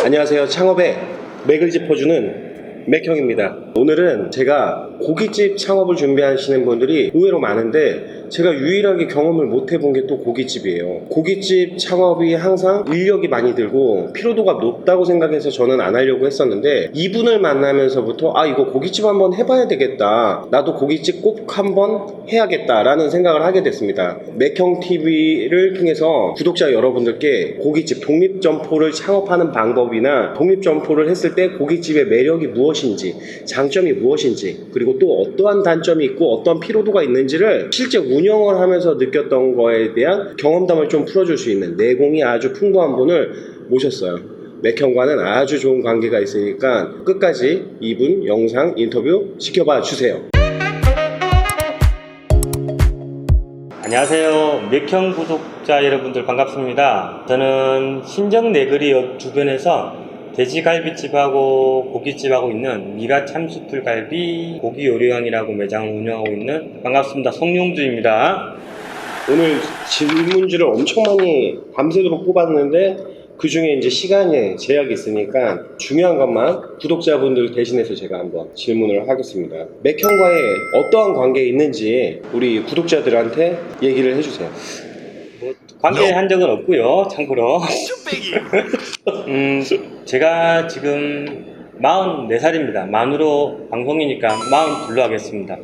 안녕하세요. 창업에 맥을 짚어주는 맥형입니다. 오늘은 제가 고깃집 창업을 준비하시는 분들이 의외로 많은데 제가 유일하게 경험을 못 해본 게 또 고깃집이에요. 고깃집 창업이 항상 인력이 많이 들고 피로도가 높다고 생각해서 저는 안 하려고 했었는데 이분을 만나면서부터 이거 고깃집 한번 해봐야 되겠다, 나도 고깃집 꼭 한번 해야겠다 라는 생각을 하게 됐습니다. 맥형TV를 통해서 구독자 여러분들께 고깃집 독립점포를 창업하는 방법이나 독립점포를 했을 때 고깃집의 매력이 무엇인지, 장점이 무엇인지, 그리고 또 어떠한 단점이 있고 어떠한 피로도가 있는지를 실제 운영을 하면서 느꼈던 거에 대한 경험담을 좀 풀어줄 수 있는 내공이 아주 풍부한 분을 모셨어요. 맥형과는 아주 좋은 관계가 있으니까 끝까지 이분 영상 인터뷰 지켜봐 주세요. 안녕하세요. 맥형 구독자 여러분들 반갑습니다. 저는 신정내거리역 주변에서 돼지갈비집하고 고깃집하고 있는 미가 참숯불갈비 고기요리왕이라고 매장을 운영하고 있는 반갑습니다. 송용주입니다. 오늘 질문지를 엄청 많이 밤새도록 뽑았는데 그 중에 이제 시간에 제약이 있으니까 중요한 것만 구독자분들 대신해서 제가 한번 질문을 하겠습니다. 맥형과의 어떠한 관계가 있는지 우리 구독자들한테 얘기를 해주세요. 관계한 적은 없고요, 참고로. 제가 지금 44살입니다. 만으로 방송이니까 42로 하겠습니다.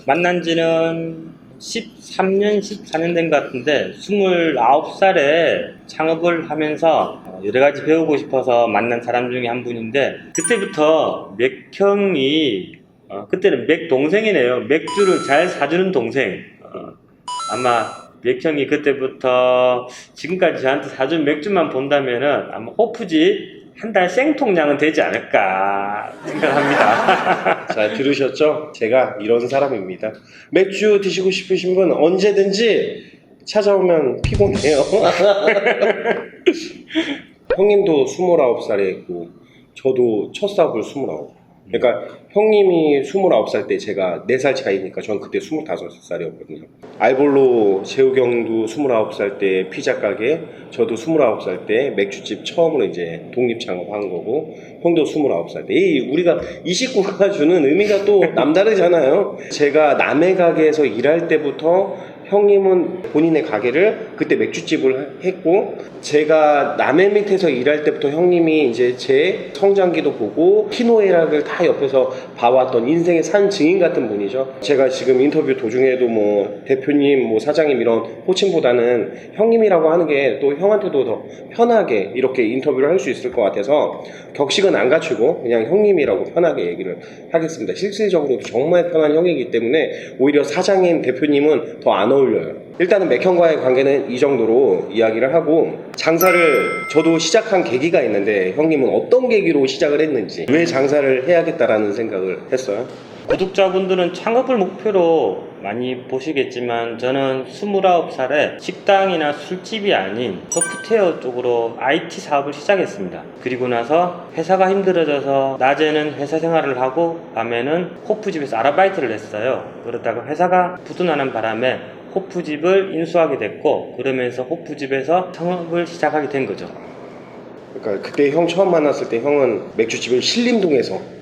만난 지는 13년, 14년 된 것 같은데 29살에 창업을 하면서 여러가지 배우고 싶어서 만난 사람 중에 한 분인데, 그때부터 맥형이 그때는 맥동생이네요. 맥주를 잘 사주는 동생. 아마 맥형이 그때부터 지금까지 저한테 사준 맥주만 본다면은 아마 호프집 한 달 생통량은 되지 않을까 생각합니다. 자, 들으셨죠? 제가 이런 사람입니다. 맥주 드시고 싶으신 분 언제든지 찾아오면 피곤해요. 형님도 29살에 있고 저도 첫 사업을 29. 그러니까 형님이 29살 때 제가 4살 차이니까 전 그때 25살이었거든요. 알볼로 재우경도 29살 때 피자 가게, 저도 29살 때 맥주집 처음으로 이제 독립 창업한 거고, 형도 29살 때. 우리가 이 식구가 주는 의미가 또 남다르잖아요. 제가 남의 가게에서 일할 때부터 형님은 본인의 가게를 그때 맥주집을 했고, 제가 남의 밑에서 일할 때부터 형님이 이제 제 성장기도 보고 희노애락을 다 옆에서 봐왔던 인생의 산 증인 같은 분이죠. 제가 지금 인터뷰 도중에도 뭐 대표님, 뭐 사장님 이런 호칭보다는 형님이라고 하는 게 또 형한테도 더 편하게 이렇게 인터뷰를 할 수 있을 것 같아서 격식은 안 갖추고 그냥 형님이라고 편하게 얘기를 하겠습니다. 실질적으로도 정말 편한 형이기 때문에 오히려 사장님, 대표님은 더 안 어울려요. 일단은 맥형과의 관계는 이 정도로 이야기를 하고, 장사를 저도 시작한 계기가 있는데 형님은 어떤 계기로 시작을 했는지, 왜 장사를 해야겠다라는 생각을 했어요? 구독자분들은 창업을 목표로 많이 보시겠지만 저는 29살에 식당이나 술집이 아닌 소프트웨어 쪽으로 IT 사업을 시작했습니다. 그리고 나서 회사가 힘들어져서 낮에는 회사 생활을 하고 밤에는 호프집에서 아르바이트를 했어요. 그러다가 회사가 부도나는 바람에 호프집을 인수하게 됐고, 그러면서 호프집에서 창업을 시작하게 된 거죠. 그러니까 그때 형 처음 만났을 때 형은 맥주집을 신림동에서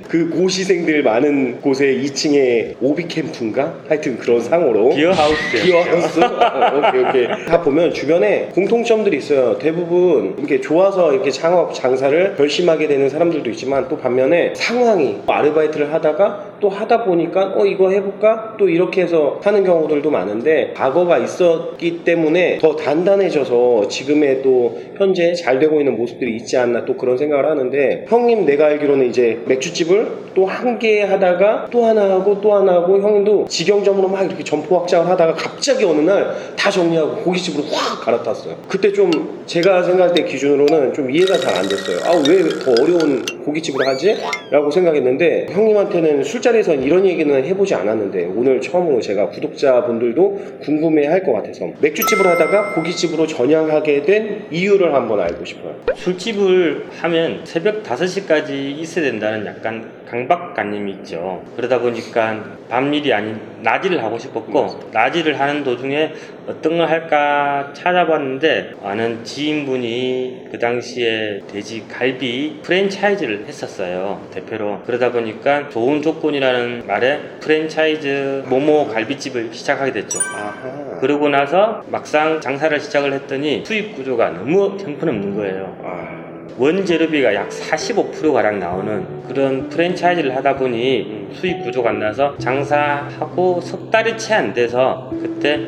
그 고시생들 많은 곳에 2층에 오비캠프인가? 하여튼 그런 상호로 비어하우스요. 비어하우스? 오케이. 다 보면 주변에 공통점들이 있어요. 대부분 이렇게 좋아서 이렇게 창업, 장사를 결심하게 되는 사람들도 있지만, 또 반면에 상황이 아르바이트를 하다가 또 하다 보니까 이거 해볼까? 또 이렇게 해서 하는 경우들도 많은데, 과거가 있었기 때문에 더 단단해져서 지금의 또 현재 잘 되고 있는 모습들이 있지 않나, 또 그런 생각을 하는데, 형님 내가 알기로는 이제 맥주집을 또 한 개 하다가 또 하나 하고 또 하나 하고, 형님도 직영점으로 막 이렇게 점포 확장을 하다가 갑자기 어느 날 다 정리하고 고깃집으로 확 갈아탔어요. 그때 좀 제가 생각할 때 기준으로는 좀 이해가 잘 안 됐어요. 왜 더 어려운 고깃집을 하지? 라고 생각했는데, 형님한테는 술자리에서는 이런 얘기는 해보지 않았는데 오늘 처음으로 제가 구독자분들도 궁금해 할 것 같아서 맥주집을 하다가 고깃집으로 전향하게 된 이유를 한번 알고 싶어요. 술집을 하면 새벽 5시까지 있어야 된다는 일보다는 약간 강박관념이 있죠. 그러다 보니까 밤일이 아닌 낮일을 하고 싶었고 낮일을 하는 도중에 어떤 걸 할까 찾아봤는데 아는 지인분이 그 당시에 돼지 갈비 프랜차이즈를 했었어요, 대표로. 그러다 보니까 좋은 조건이라는 말에 프랜차이즈 모모 갈비집을 시작하게 됐죠. 아하. 그러고 나서 막상 장사를 시작을 했더니 수입 구조가 너무 형편없는 거예요. 아. 원재료비가 약 45%가량 나오는 그런 프랜차이즈를 하다 보니 수익 구조가 안 나서 장사하고 석 달이 채 안 돼서 그때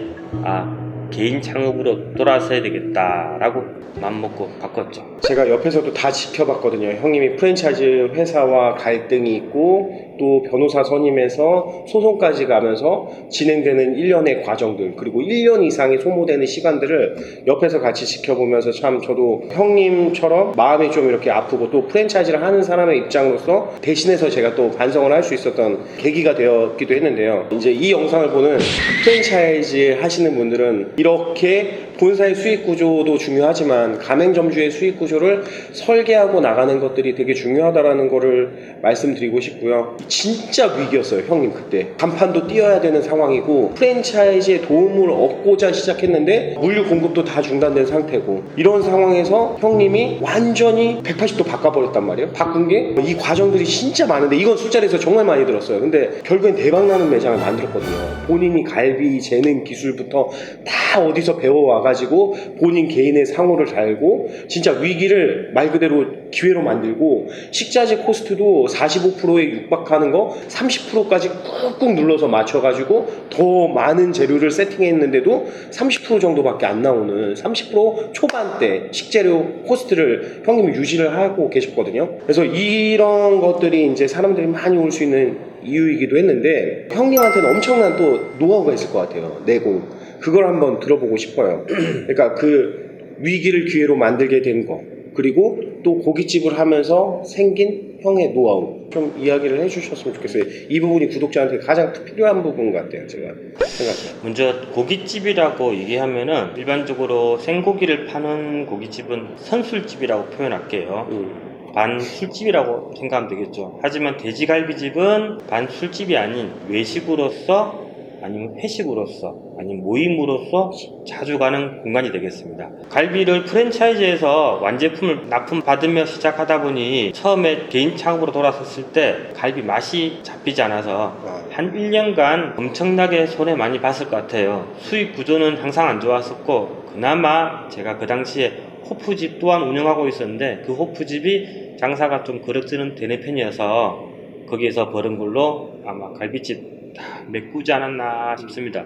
개인 창업으로 돌아서야 되겠다라고 맘먹고 바꿨죠. 제가 옆에서도 다 지켜봤거든요. 형님이 프랜차이즈 회사와 갈등이 있고 또 변호사 선임해서 소송까지 가면서 진행되는 일련의 과정들, 그리고 1년 이상이 소모되는 시간들을 옆에서 같이 지켜보면서 참 저도 형님처럼 마음이 좀 이렇게 아프고 또 프랜차이즈를 하는 사람의 입장으로서 대신해서 제가 또 반성을 할 수 있었던 계기가 되었기도 했는데요. 이제 이 영상을 보는 프랜차이즈 하시는 분들은 이렇게 본사의 수익 구조도 중요하지만 가맹점주의 수익 구조를 설계하고 나가는 것들이 되게 중요하다라는 거를 말씀드리고 싶고요. 진짜 위기였어요, 형님. 그때 간판도 띄어야 되는 상황이고 프랜차이즈의 도움을 얻고자 시작했는데 물류 공급도 다 중단된 상태고, 이런 상황에서 형님이 완전히 180도 바꿔버렸단 말이에요. 바꾼 게 이 과정들이 진짜 많은데, 이건 술자리에서 정말 많이 들었어요. 근데 결국엔 대박나는 매장을 만들었거든요. 본인이 갈비 재는 기술부터 다 어디서 배워와가지고 본인 개인의 상호를 달고 진짜 위기를 말 그대로 기회로 만들고, 식자재 코스트도 45%에 육박하는 거 30%까지 꾹꾹 눌러서 맞춰가지고 더 많은 재료를 세팅했는데도 30% 정도밖에 안 나오는 30% 초반대 식재료 코스트를 형님이 유지를 하고 계셨거든요. 그래서 이런 것들이 이제 사람들이 많이 올 수 있는 이유이기도 했는데, 형님한테는 엄청난 또 노하우가 있을 것 같아요. 내공. 그걸 한번 들어보고 싶어요. 그러니까 그 위기를 기회로 만들게 된 거, 그리고 또 고깃집을 하면서 생긴 형의 노하우 좀 이야기를 해주셨으면 좋겠어요. 이 부분이 구독자한테 가장 필요한 부분 같아요, 제가 생각해요. 먼저 고깃집이라고 얘기하면은 일반적으로 생고기를 파는 고깃집은 선술집이라고 표현할게요. 반 술집이라고 생각하면 되겠죠. 하지만 돼지갈비집은 반 술집이 아닌 외식으로서, 아니면 회식으로서, 아니면 모임으로서 자주 가는 공간이 되겠습니다. 갈비를 프랜차이즈에서 완제품을 납품받으며 시작하다 보니 처음에 개인 창업으로 돌아섰을 때 갈비 맛이 잡히지 않아서 한 1년간 엄청나게 손해 많이 봤을 것 같아요. 수익 구조는 항상 안 좋았었고, 그나마 제가 그 당시에 호프집 또한 운영하고 있었는데 그 호프집이 장사가 좀 그럭저럭 되는 편이어서 거기에서 벌은 걸로 아마 갈비집 다 메꾸지 않았나 싶습니다.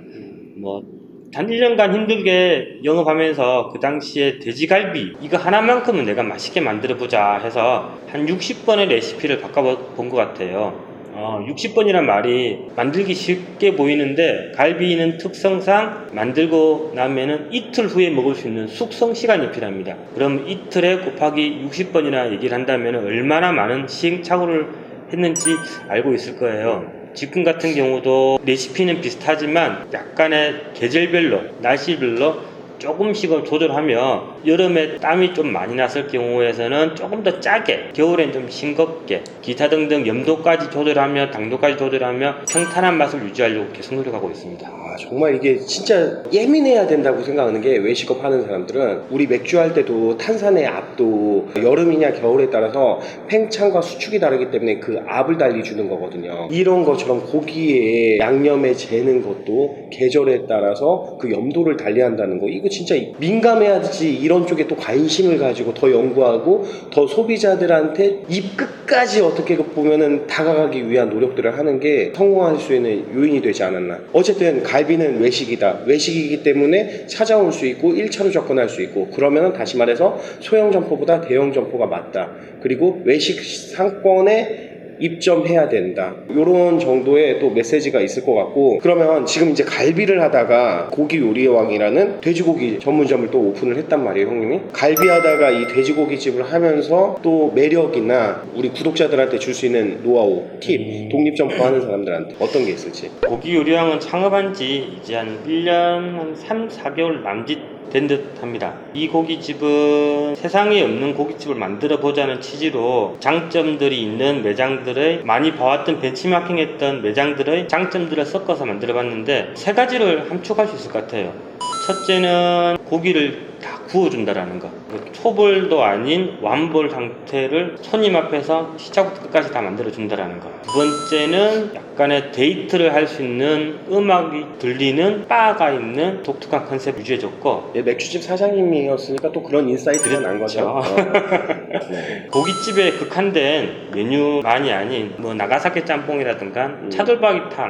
단 1년간 힘들게 영업하면서 그 당시에 돼지갈비 이거 하나만큼은 내가 맛있게 만들어 보자 해서 한 60번의 레시피를 바꿔본 것 같아요. 60번이란 말이 만들기 쉽게 보이는데 갈비는 특성상 만들고 나면은 이틀 후에 먹을 수 있는 숙성 시간이 필요합니다. 그럼 이틀에 곱하기 60번이나 얘기를 한다면 얼마나 많은 시행착오를 했는지 알고 있을 거예요. 지금 같은 경우도 레시피는 비슷하지만 약간의 계절별로, 날씨별로 조금씩은 조절하며 여름에 땀이 좀 많이 났을 경우에서는 조금 더 짜게, 겨울엔 좀 싱겁게, 기타 등등 염도까지 조절하며 당도까지 조절하며 평탄한 맛을 유지하려고 계속 노력하고 있습니다. 정말 이게 진짜 예민해야 된다고 생각하는 게, 외식업 하는 사람들은 우리 맥주 할 때도 탄산의 압도 여름이냐 겨울에 따라서 팽창과 수축이 다르기 때문에 그 압을 달리주는 거거든요. 이런 것처럼 고기에 양념에 재는 것도 계절에 따라서 그 염도를 달리한다는 거, 이거 진짜 민감해야지 이런 쪽에 또 관심을 가지고 더 연구하고 더 소비자들한테 입 끝까지 어떻게 보면은 다가가기 위한 노력들을 하는 게 성공할 수 있는 요인이 되지 않았나. 어쨌든 갈비는 외식이다. 외식이기 때문에 찾아올 수 있고 1차로 접근할 수 있고, 그러면 다시 말해서 소형 점포보다 대형 점포가 맞다. 그리고 외식 상권에 입점해야 된다. 이런 정도의 또 메시지가 있을 것 같고, 그러면 지금 이제 갈비를 하다가 고기 요리의 왕이라는 돼지고기 전문점을 또 오픈을 했단 말이에요, 형님이. 갈비 하다가 이 돼지고기집을 하면서 또 매력이나 우리 구독자들한테 줄 수 있는 노하우, 팁, 독립점포 하는 사람들한테 어떤 게 있을지. 고기 요리왕은 창업한 지 이제 한 1년 한 3, 4개월 남짓 된 듯합니다. 이 고깃집은 세상에 없는 고깃집을 만들어 보자는 취지로 장점들이 있는 매장들의 많이 봐왔던 벤치마킹했던 매장들의 장점들을 섞어서 만들어 봤는데 세 가지를 함축할 수 있을 것 같아요. 첫째는 고기를 다 구워준다라는 거. 초벌도 아닌 완벌 상태를 손님 앞에서 시작부터 끝까지 다 만들어준다라는 거. 두 번째는 약간의 데이트를 할 수 있는 음악이 들리는 바가 있는 독특한 컨셉 유지해줬고, 예, 맥주집 사장님이었으니까 또 그런 인사이트가 난 거죠. 네. 고깃집에 극한된 메뉴만이 아닌 뭐 나가사키 짬뽕이라든가 차돌박이탕,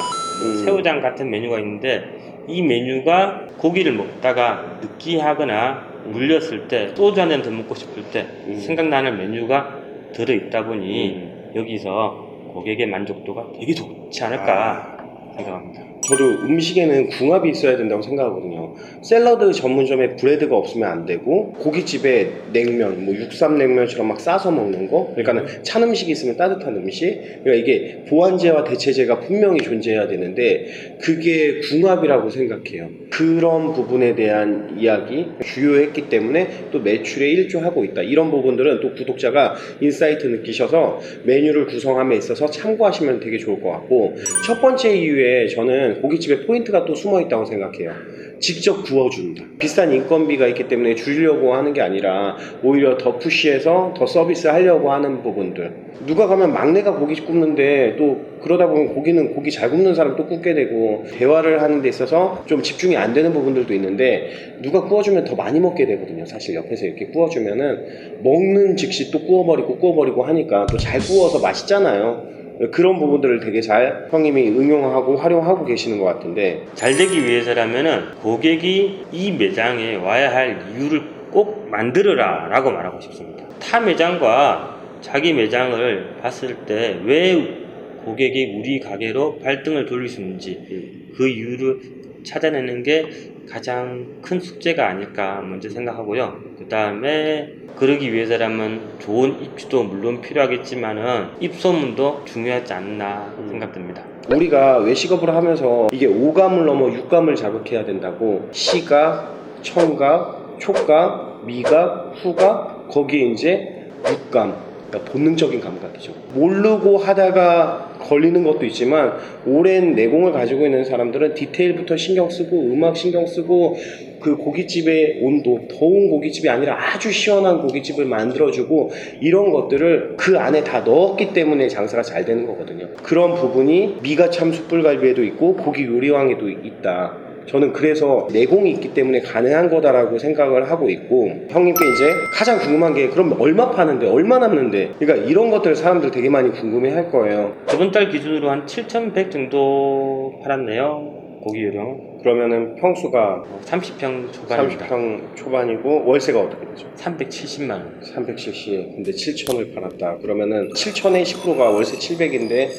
새우장 같은 메뉴가 있는데 이 메뉴가 고기를 먹다가 느끼하거나 물렸을 때 소주 한 잔 더 먹고 싶을 때 생각나는 메뉴가 들어있다 보니 여기서 고객의 만족도가 되게 좋지 않을까 생각합니다. 저도 음식에는 궁합이 있어야 된다고 생각하거든요. 샐러드 전문점에 브레드가 없으면 안 되고, 고깃집에 냉면, 뭐 육삼냉면처럼 막 싸서 먹는 거, 그러니까는 찬 음식이 있으면 따뜻한 음식, 그러니까 이게 보완제와 대체제가 분명히 존재해야 되는데 그게 궁합이라고 생각해요. 그런 부분에 대한 이야기 주요했기 때문에 또 매출에 일조하고 있다. 이런 부분들은 또 구독자가 인사이트 느끼셔서 메뉴를 구성함에 있어서 참고하시면 되게 좋을 것 같고, 첫 번째 이유에 저는 고깃집에 포인트가 또 숨어 있다고 생각해요. 직접 구워준다. 비싼 인건비가 있기 때문에 줄이려고 하는 게 아니라 오히려 더 푸시해서 더 서비스 하려고 하는 부분들. 누가 가면 막내가 고기 굽는데 또 그러다 보면 고기 잘 굽는 사람 또 굽게 되고, 대화를 하는 데 있어서 좀 집중이 안 되는 부분들도 있는데 누가 구워주면 더 많이 먹게 되거든요. 사실 옆에서 이렇게 구워주면은 먹는 즉시 또 구워버리고 하니까 또 잘 구워서 맛있잖아요. 그런 부분들을 되게 잘 형님이 응용하고 활용하고 계시는 것 같은데, 잘 되기 위해서라면은 고객이 이 매장에 와야 할 이유를 꼭 만들어라 라고 말하고 싶습니다. 타 매장과 자기 매장을 봤을 때 왜 고객이 우리 가게로 발등을 돌릴 수 있는지 그 이유를 찾아내는 게 가장 큰 숙제가 아닐까 먼저 생각하고요. 그 다음에 그러기 위해서라면 좋은 입지도 물론 필요하겠지만은 입소문도 중요하지 않나 생각됩니다. 우리가 외식업을 하면서 이게 오감을 넘어 육감을 자극해야 된다고, 시각, 청각, 촉각, 미각, 후각, 거기에 이제 육감, 그러니까 본능적인 감각이죠. 모르고 하다가 걸리는 것도 있지만 오랜 내공을 가지고 있는 사람들은 디테일부터 신경 쓰고 음악 신경 쓰고, 그 고깃집의 온도, 더운 고깃집이 아니라 아주 시원한 고깃집을 만들어주고, 이런 것들을 그 안에 다 넣었기 때문에 장사가 잘 되는 거거든요. 그런 부분이 미가참 숯불갈비에도 있고 고기 요리왕에도 있다. 저는 그래서 내공이 있기 때문에 가능한 거다라고 생각을 하고 있고, 형님께 이제 가장 궁금한 게 그럼 얼마 파는데, 얼마 남는데, 그러니까 이런 것들 사람들 되게 많이 궁금해 할 거예요. 저번 달 기준으로 한 7,100 정도 팔았네요. 고기 요령. 그러면은 평수가 30평 초반입니다. 30평 초반이고 월세가 어떻게 되죠? 370만 원. 370. 근데 7천을 팔았다. 그러면은 7천에 10%가 월세 700인데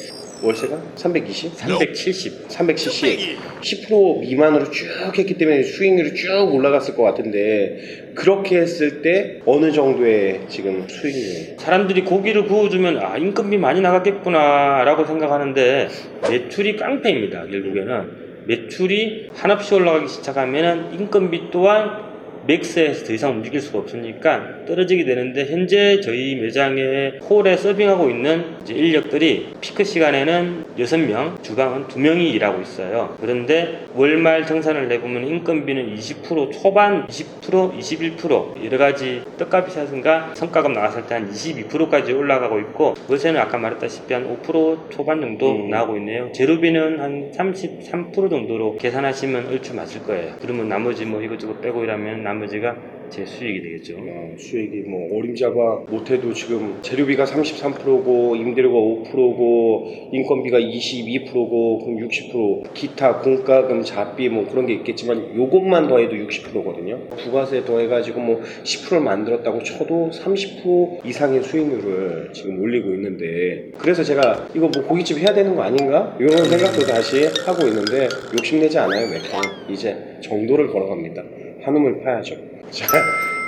월세가 320? 370. 370. 10% 미만으로 쭉 했기 때문에 수익률이 쭉 올라갔을 것 같은데, 그렇게 했을 때 어느 정도의 지금 수익률? 사람들이 고기를 구워주면 인건비 많이 나갔겠구나 라고 생각하는데 매출이 깡패입니다. 결국에는 매출이 한없이 올라가기 시작하면 인건비 또한 맥스에서 더 이상 움직일 수가 없으니까 떨어지게 되는데, 현재 저희 매장에 홀에 서빙하고 있는 이제 인력들이 피크 시간에는 6명, 주방은 2명이 일하고 있어요. 그런데 월말 정산을 내보면 인건비는 20% 초반, 20%, 21% 여러가지 떡값이라든가 성과급 나왔을 때 한 22%까지 올라가고 있고, 월세는 아까 말했다시피 한 5% 초반 정도 나오고 있네요. 재료비는 한 33% 정도로 계산하시면 얼추 맞을 거예요. 그러면 나머지 뭐 이것저것 빼고 이러면 나머지가 제 수익이 되겠죠. 수익이 뭐 어림잡아 못해도 지금 재료비가 33%고 임대료가 5%고 인건비가 22%고 그럼 60%, 기타 공과금 잡비 뭐 그런 게 있겠지만 요것만 더해도 60%거든요. 부가세 더해가지고 뭐 10%를 만들었다고 쳐도 30% 이상의 수익률을 지금 올리고 있는데, 그래서 제가 이거 뭐 고깃집 해야 되는 거 아닌가? 이런 생각도 다시 하고 있는데, 욕심내지 않아요. 매번 이제 정도를 걸어갑니다. 한움을 파야죠. 자,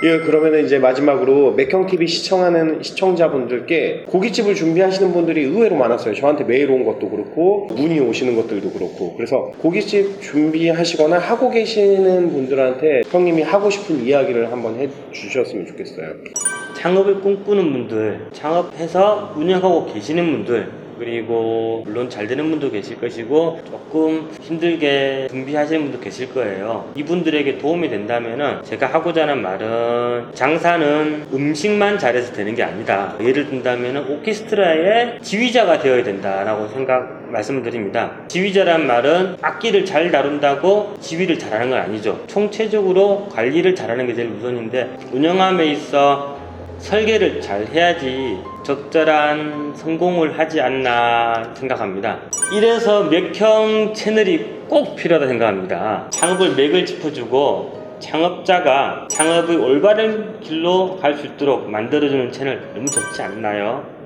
예, 그러면은 이제 마지막으로 맥형TV 시청하는 시청자분들께 고깃집을 준비하시는 분들이 의외로 많았어요. 저한테 메일 온 것도 그렇고 문의 오시는 것들도 그렇고. 그래서 고깃집 준비하시거나 하고 계시는 분들한테 형님이 하고 싶은 이야기를 한번 해주셨으면 좋겠어요. 창업을 꿈꾸는 분들, 창업해서 운영하고 계시는 분들, 그리고 물론 잘 되는 분도 계실 것이고 조금 힘들게 준비하시는 분도 계실 거예요. 이분들에게 도움이 된다면은 제가 하고자 하는 말은 장사는 음식만 잘해서 되는 게 아니다. 예를 든다면은 오케스트라의 지휘자가 되어야 된다라고 말씀을 드립니다. 지휘자란 말은 악기를 잘 다룬다고 지휘를 잘하는 건 아니죠. 총체적으로 관리를 잘하는 게 제일 우선인데 운영함에 있어 설계를 잘 해야지 적절한 성공을 하지 않나 생각합니다. 이래서 맥형 채널이 꼭 필요하다 생각합니다. 창업을 맥을 짚어주고 창업자가 창업의 올바른 길로 갈 수 있도록 만들어주는 채널 너무 좋지 않나요?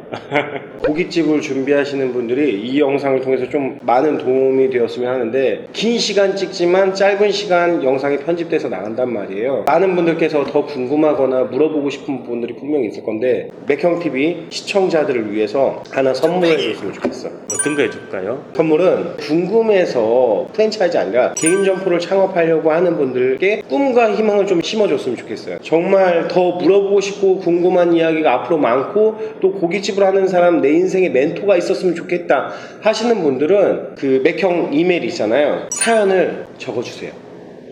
고깃집을 준비하시는 분들이 이 영상을 통해서 좀 많은 도움이 되었으면 하는데 긴 시간 찍지만 짧은 시간 영상이 편집돼서 나간단 말이에요. 많은 분들께서 더 궁금하거나 물어보고 싶은 분들이 분명히 있을 건데 맥형TV 시청자들을 위해서 하나 선물해 줬으면 좋겠어. 어떤 거 해줄까요? 선물은 궁금해서 프랜차이즈 아니라 개인 점포를 창업하려고 하는 분들께 꿈과 희망을 좀 심어줬으면 좋겠어요. 정말 더 물어보고 싶고 궁금한 이야기가 앞으로 많고 또 고깃집을 하는 사람 내 인생에 멘토가 있었으면 좋겠다 하시는 분들은 그 맥형 이메일 있잖아요. 사연을 적어주세요.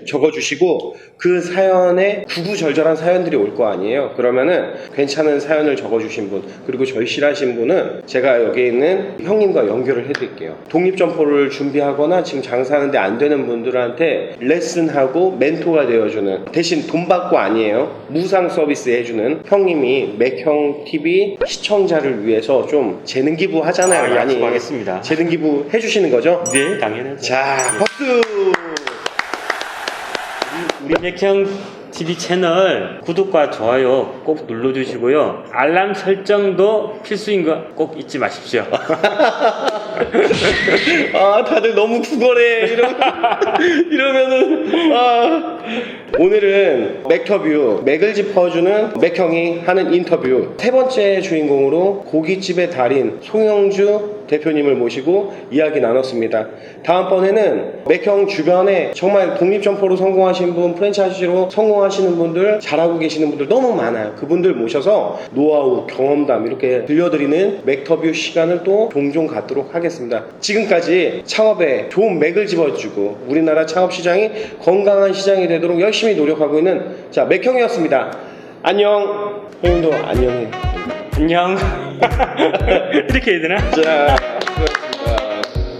적어주시고 그 사연에 구구절절한 사연들이 올 거 아니에요. 그러면은 괜찮은 사연을 적어주신 분 그리고 절실하신 분은 제가 여기 있는 형님과 연결을 해드릴게요. 독립점포를 준비하거나 지금 장사하는데 안 되는 분들한테 레슨하고 멘토가 되어주는 대신 돈 받고 아니에요. 무상 서비스 해주는 형님이 맥형TV 시청자를 위해서 좀 재능 기부 하잖아요. 많이 약속하겠습니다. 재능 기부 해주시는 거죠? 네, 당연하죠. 자, 박수! 우리 맥형TV 채널 구독과 좋아요 꼭 눌러주시고요. 알람 설정도 필수인 거 꼭 잊지 마십시오. 아, 다들 너무 구걸해. 이러면은, 아. 오늘은 맥터뷰, 맥을 짚어주는 맥형이 하는 인터뷰 세 번째 주인공으로 고깃집의 달인 송영주 대표님을 모시고 이야기 나눴습니다. 다음번에는 맥형 주변에 정말 독립점포로 성공하신 분, 프랜차이즈로 성공하시는 분들, 잘하고 계시는 분들 너무 많아요. 그분들 모셔서 노하우, 경험담 이렇게 들려드리는 맥터뷰 시간을 또 종종 갖도록 하겠습니다. 지금까지 창업에 좋은 맥을 집어주고 우리나라 창업시장이 건강한 시장이 되도록 열심히 노력하고 있는 자 맥형이었습니다. 안녕. 형님도 안녕해. 안녕. 이렇게 해야 되나? 자.